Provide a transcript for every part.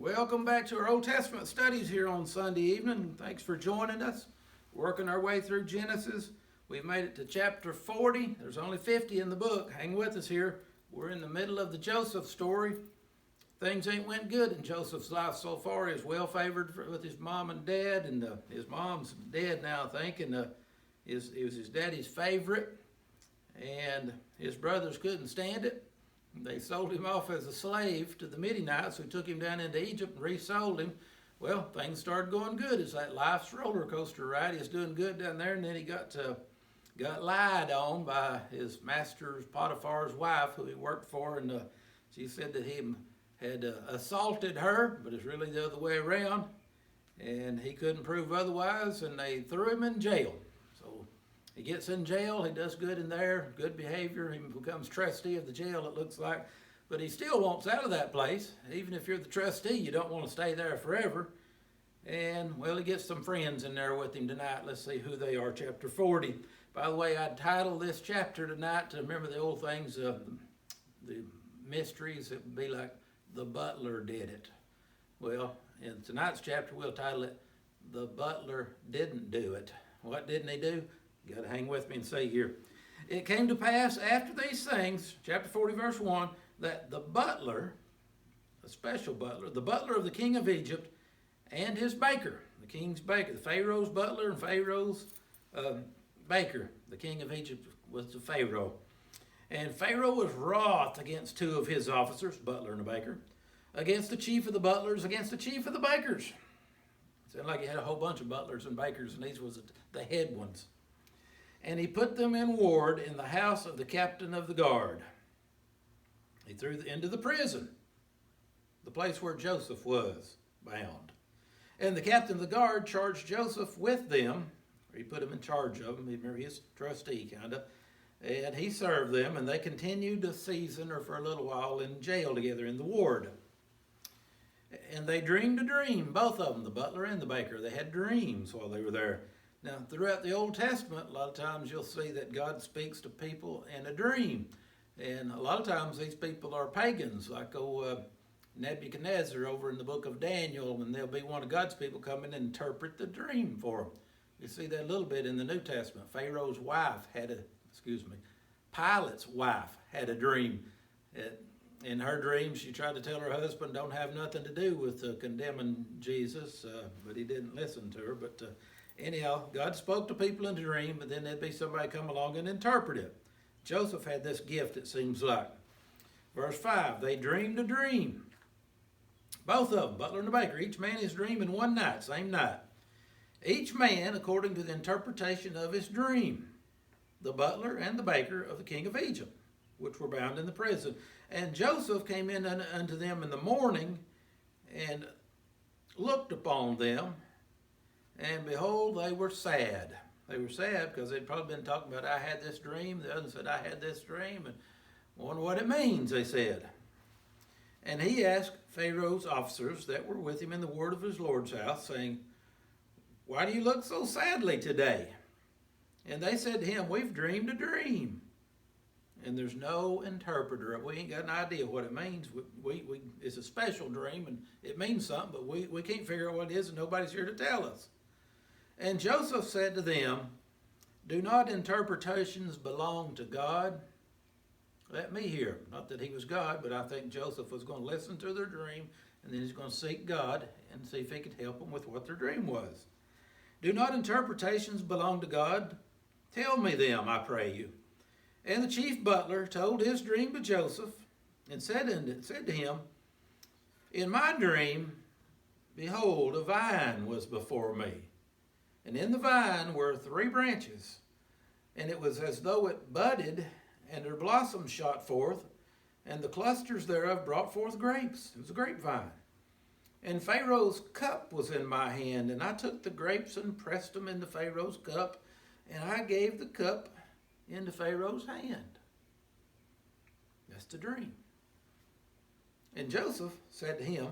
Welcome back to our Old Testament studies here on Sunday evening. Thanks for joining us. Working our way through Genesis. We've made it to chapter 40. There's only 50 in the book. Hang with us here. We're in the middle of the Joseph story. Things ain't went good in Joseph's life so far. He's well favored with his mom and dad, and his mom's dead now, I think, and he was his daddy's favorite, and his brothers couldn't stand it. They sold him off as a slave to the Midianites, who took him down into Egypt and resold him. Well, things started going good. It's like life's roller coaster ride. He's doing good down there, and then he got lied on by his master's Potiphar's wife, who he worked for, and she said that he had assaulted her, but it's really the other way around, and he couldn't prove otherwise, and they threw him in jail. So he gets in jail, he does good in there, good behavior, he becomes trustee of the jail, it looks like, but he still wants out of that place. Even if you're the trustee, you don't want to stay there forever. And, well, he gets some friends in there with him tonight. Let's see who they are, chapter 40. By the way, I'd title this chapter tonight to remember the old things, the mysteries. It would be like, the butler did it. Well, in tonight's chapter, we'll title it, The Butler Didn't Do It. What didn't he do? You got to hang with me and see here. It came to pass after these things, chapter 40, verse 1, that the butler, a special butler, the butler of the king of Egypt, and his baker, the king's baker, the Pharaoh's butler and Pharaoh's baker, the king of Egypt was the Pharaoh. And Pharaoh was wroth against two of his officers, butler and a baker, against the chief of the butlers, against the chief of the bakers. It sounded like he had a whole bunch of butlers and bakers, and these was the head ones. And he put them in ward in the house of the captain of the guard. He threw them into the prison, the place where Joseph was bound. And the captain of the guard charged Joseph with them, or he put him in charge of them, remember his trustee kind of, and he served them, and they continued a season or for a little while in jail together in the ward. And they dreamed a dream, both of them, the butler and the baker. They had dreams while they were there. Now, throughout the Old Testament, a lot of times you'll see that God speaks to people in a dream. And a lot of times these people are pagans, like Nebuchadnezzar over in the book of Daniel, and there'll be one of God's people come in and interpret the dream for them. You see that a little bit in the New Testament. Pharaoh's wife Pilate's wife had a dream. In her dream, she tried to tell her husband don't have nothing to do with condemning Jesus, but he didn't listen to her. But anyhow, God spoke to people in the dream, but then there'd be somebody come along and interpret it. Joseph had this gift, it seems like. Verse 5, they dreamed a dream. Both of them, butler and the baker, each man his dream in one night, same night. Each man according to the interpretation of his dream. The butler and the baker of the king of Egypt, which were bound in the prison. And Joseph came in unto them in the morning and looked upon them, and behold, they were sad. They were sad because they'd probably been talking about, I had this dream. The other said, I had this dream, and wonder what it means, they said. And he asked Pharaoh's officers that were with him in the ward of his Lord's house, saying, why do you look so sadly today? And they said to him, we've dreamed a dream. And there's no interpreter. We ain't got an idea what it means. It's a special dream, and it means something, but we can't figure out what it is, and nobody's here to tell us. And Joseph said to them, do not interpretations belong to God? Let me hear. Not that he was God, but I think Joseph was going to listen to their dream, and then he's going to seek God and see if he could help them with what their dream was. Do not interpretations belong to God? Tell me them, I pray you. And the chief butler told his dream to Joseph, and said to him, in my dream, behold, a vine was before me. And in the vine were 3 branches, and it was as though it budded, and her blossoms shot forth, and the clusters thereof brought forth grapes. It was a grapevine. And Pharaoh's cup was in my hand, and I took the grapes and pressed them into Pharaoh's cup, and I gave the cup into Pharaoh's hand. That's the dream. And Joseph said to him,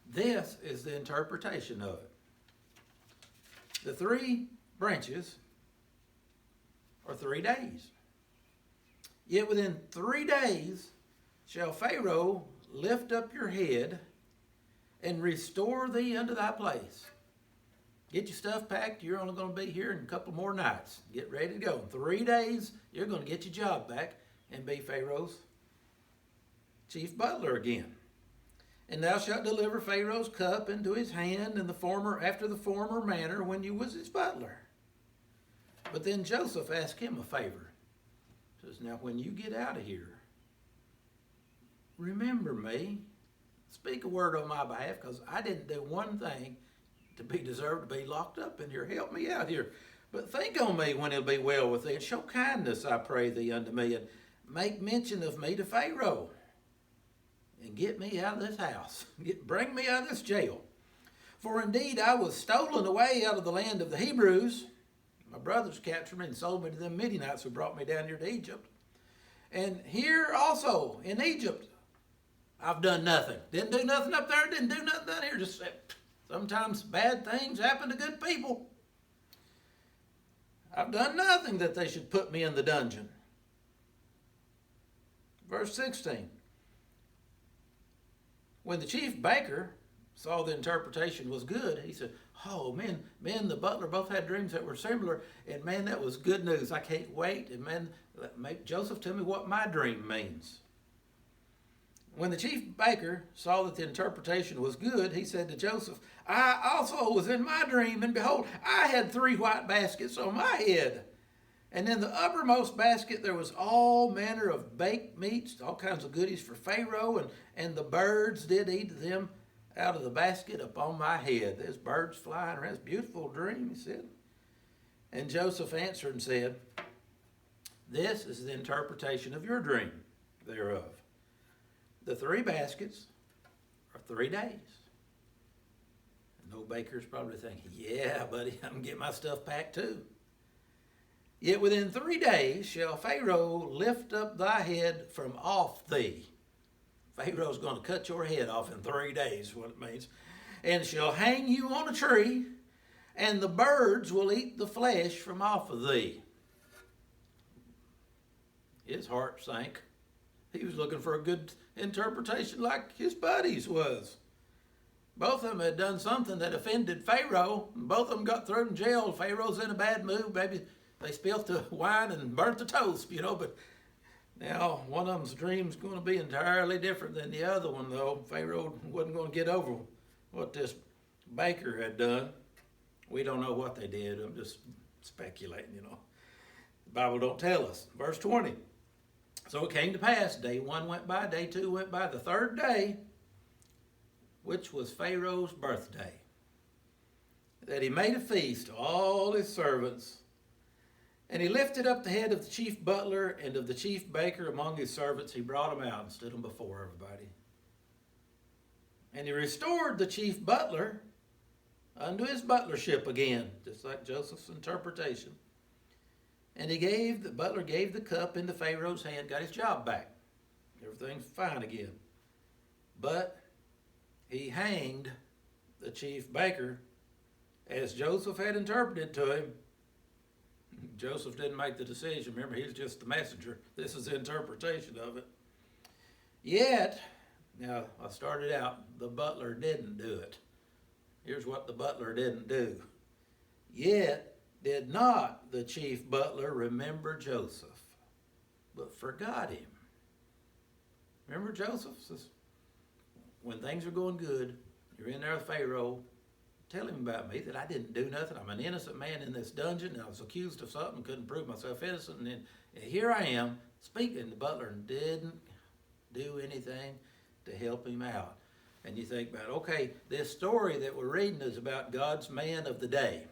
this is the interpretation of it. The 3 branches are 3 days. Yet within 3 days shall Pharaoh lift up your head and restore thee unto thy place. Get your stuff packed. You're only going to be here in a couple more nights. Get ready to go. In 3 days, you're going to get your job back and be Pharaoh's chief butler again. And thou shalt deliver Pharaoh's cup into his hand after the former manner when you was his butler. But then Joseph asked him a favor. He says, now when you get out of here, remember me. Speak a word on my behalf, because I didn't do one thing to be deserved to be locked up in here. Help me out here. But think on me when it'll be well with thee, and show kindness, I pray thee, unto me, and make mention of me to Pharaoh, and get me out of this house. Bring me out of this jail. For indeed I was stolen away out of the land of the Hebrews. My brothers captured me and sold me to them Midianites who brought me down here to Egypt. And here also in Egypt, I've done nothing. Didn't do nothing up there, didn't do nothing down here. Just sometimes bad things happen to good people. I've done nothing that they should put me in the dungeon. Verse 16. When the chief baker saw the interpretation was good, he said, oh, man, the butler both had dreams that were similar, and man, that was good news. I can't wait, and man, make Joseph tell me what my dream means. When the chief baker saw that the interpretation was good, he said to Joseph, I also was in my dream, and behold, I had 3 white baskets on my head. And in the uppermost basket there was all manner of baked meats, all kinds of goodies for Pharaoh, and the birds did eat them out of the basket upon my head. There's birds flying around. It's a beautiful dream, he said. And Joseph answered and said, this is the interpretation of your dream thereof. The 3 baskets are 3 days. And no baker's probably thinking, yeah, buddy, I'm going to get my stuff packed too. Yet within 3 days shall Pharaoh lift up thy head from off thee. Pharaoh's going to cut your head off in 3 days, is what it means. And shall hang you on a tree, and the birds will eat the flesh from off of thee. His heart sank. He was looking for a good interpretation like his buddies was. Both of them had done something that offended Pharaoh. Both of them got thrown in jail. Pharaoh's in a bad mood. Maybe they spilt the wine and burnt the toast, but now one of them's dream's going to be entirely different than the other one, though. Pharaoh wasn't going to get over what this baker had done. We don't know what they did. I'm just speculating, The Bible don't tell us. Verse 20. So it came to pass, day 1 went by, day 2 went by, the 3rd day, which was Pharaoh's birthday, that he made a feast to all his servants. And he lifted up the head of the chief butler and of the chief baker among his servants. He brought them out and stood them before everybody. And he restored the chief butler unto his butlership again, just like Joseph's interpretation. And the butler gave the cup into Pharaoh's hand, got his job back. Everything's fine again. But he hanged the chief baker as Joseph had interpreted to him. Joseph didn't make the decision. Remember, he was just the messenger. This is the interpretation of it. Yet, now I started out, the butler didn't do it. Here's what the butler didn't do. Yet did not the chief butler remember Joseph, but forgot him. Remember Joseph? Says, when things are going good, you're in there with Pharaoh, tell him about me, that I didn't do nothing. I'm an innocent man in this dungeon, and I was accused of something, couldn't prove myself innocent, and then here I am speaking. The butler didn't do anything to help him out. And you think about, okay, this story that we're reading is about God's man of the day.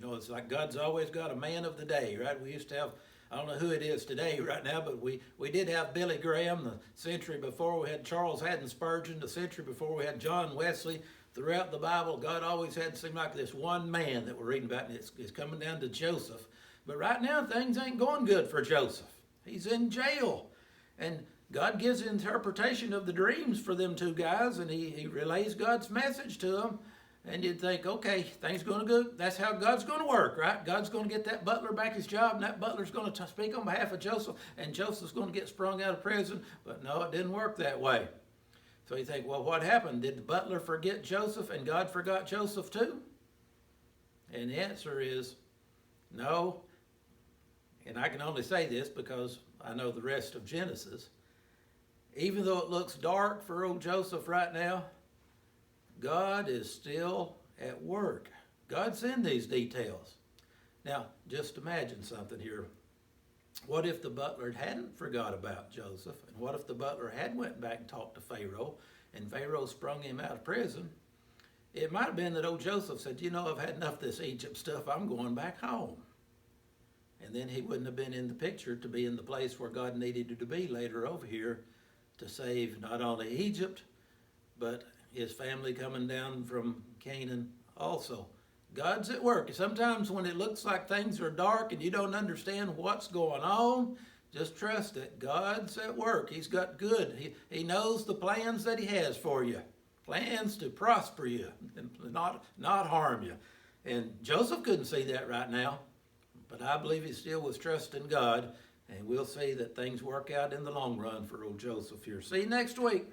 It's like God's always got a man of the day, right? We used to have, I don't know who it is today right now, but we did have Billy Graham the century before. We had Charles Haddon Spurgeon the century before. We had John Wesley. Throughout the Bible, God always had seemed like this one man that we're reading about, and it's coming down to Joseph. But right now, things ain't going good for Joseph. He's in jail. And God gives an interpretation of the dreams for them 2 guys, and he relays God's message to them. And you'd think, okay, things going to go. That's how God's going to work, right? God's going to get that butler back his job, and that butler's going to speak on behalf of Joseph, and Joseph's going to get sprung out of prison. But no, it didn't work that way. So you think, well, what happened? Did the butler forget Joseph and God forgot Joseph too? And the answer is no. And I can only say this because I know the rest of Genesis. Even though it looks dark for old Joseph right now, God is still at work. God's in these details. Now, just imagine something here. What if the butler hadn't forgot about Joseph? And what if the butler had went back and talked to Pharaoh, and Pharaoh sprung him out of prison? It might have been that old Joseph said, you know, I've had enough of this Egypt stuff. I'm going back home. And then he wouldn't have been in the picture to be in the place where God needed him to be later over here to save not only Egypt, but his family coming down from Canaan also. God's at work. Sometimes when it looks like things are dark and you don't understand what's going on, just trust that God's at work. He's got good. He knows the plans that he has for you. Plans to prosper you and not harm you. And Joseph couldn't see that right now, but I believe he still was trusting God, and we'll see that things work out in the long run for old Joseph here. See you next week.